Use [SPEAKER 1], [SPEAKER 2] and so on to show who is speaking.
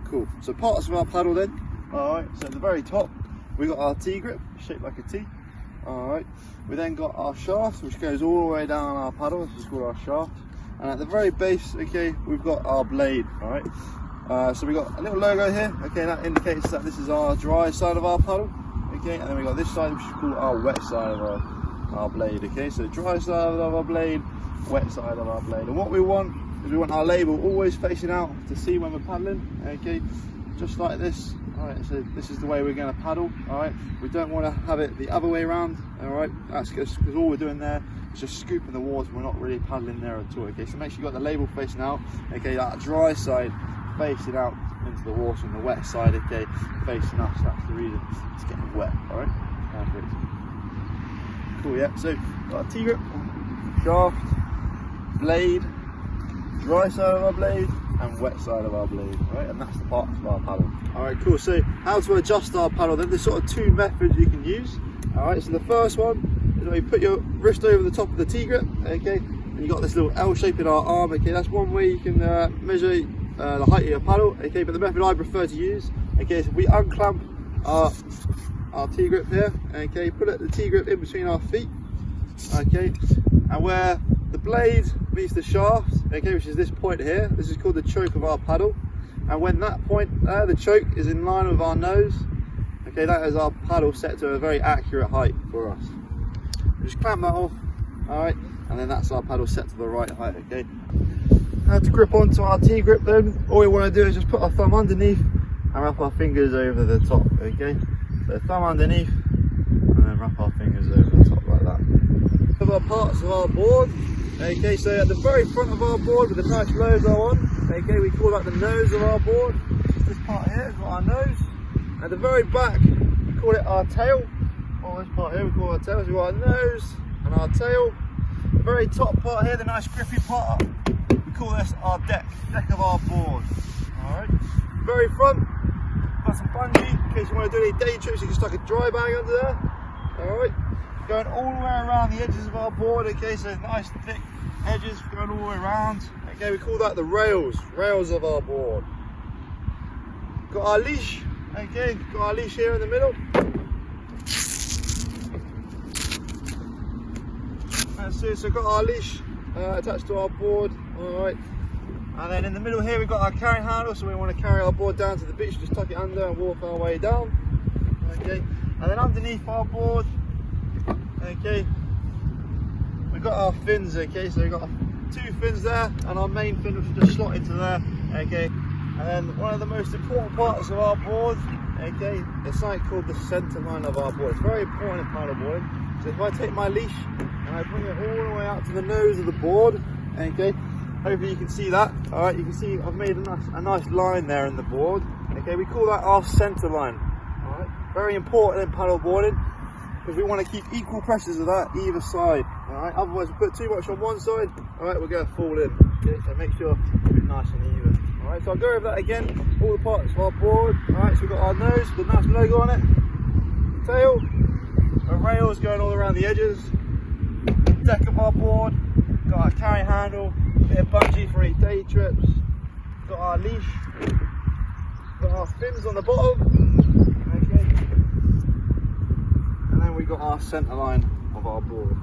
[SPEAKER 1] cool. So parts of our paddle then. Alright, so at the very top, we got our T-grip, shaped like a T. Alright, we then got our shaft, which goes all the way down our paddle. This is called our shaft. And at the very base, okay, we've got our blade. Alright, so we got a little logo here. Okay, that indicates that this is our dry side of our paddle. Okay, and then we got this side, which is called our wet side of our blade. Okay, so dry side of our blade, wet side of our blade. And what we want is we want our label always facing out to see when we're paddling. Okay, just like this. Alright, so this is the way we're going to paddle. Alright, we don't want to have it the other way around. Alright, that's because all we're doing there is just scooping the water. We're not really paddling there at all. Okay, so make sure you got the label facing out. Okay, that dry side facing out into the water, and the wet side, okay, facing us. That's the reason it's getting wet. Alright, perfect. Cool, yeah. So got a T-grip, shaft, blade, dry side of our blade, and wet side of our blade, right? And that's the parts of our paddle. All right, cool. So how to adjust our paddle then? There's sort of two methods you can use. All right, so the first one is when you put your wrist over the top of the T-grip, okay, and you got this little L shape in our arm, okay. That's one way you can measure the height of your paddle, okay. But the method I prefer to use, okay, is if we unclamp our T-grip here, okay, put the T-grip in between our feet, okay, and where the blade meets the shaft, okay, which is this point here, this is called the choke of our paddle. And when that point there, the choke, is in line with our nose, okay, that is our paddle set to a very accurate height for us. Just clamp that off, alright, and then that's our paddle set to the right height, okay. Now to grip onto our T-grip then, all we want to do is just put our thumb underneath and wrap our fingers over the top, okay. So thumb underneath and then wrap our fingers over the top like that. Of our parts of our board, okay, so at the very front of our board with the nice logo on, okay, we call that the nose of our board. This part here is our nose. At the very back, we call it our tail. This part here we call our tail. So we've got our nose and our tail. The very top part here, the nice grippy part, we call this our deck of our board. Alright, very front, got some bungee in case you want to do any day trips. You can stuck a dry bag under there. Alright, going all the way around the edges of our board, okay, so nice thick edges going all the way around. Okay, we call that the rails of our board. Got our leash, okay, got our leash here in the middle. That's it, so got our leash attached to our board, alright. And then in the middle here we've got our carrying handle, so we want to carry our board down to the beach, just tuck it under and walk our way down. Okay, and then underneath our board, okay, we've got our fins, okay, so we've got two fins there, and our main fin which will just slot into there, okay. And then one of the most important parts of our board, okay, is something called the centre line of our board. It's very important in paddleboarding. So if I take my leash and I bring it all the way out to the nose of the board, okay, hopefully you can see that. Alright, you can see I've made a nice line there in the board, okay. We call that our centre line. Alright, very important in paddleboarding, because we want to keep equal pressures of that either side. Alright, otherwise we put too much on one side, alright, we're going to fall in. Okay, so make sure it's nice and even. Alright, so I'll go over that again, all the parts of our board. Alright, so we've got our nose with the nice logo on it, tail, our rails going all around the edges, deck of our board, got our carrying handle, bit of bungee for any day trips, got our leash, got our fins on the bottom, okay, and then we got our centre line of our board.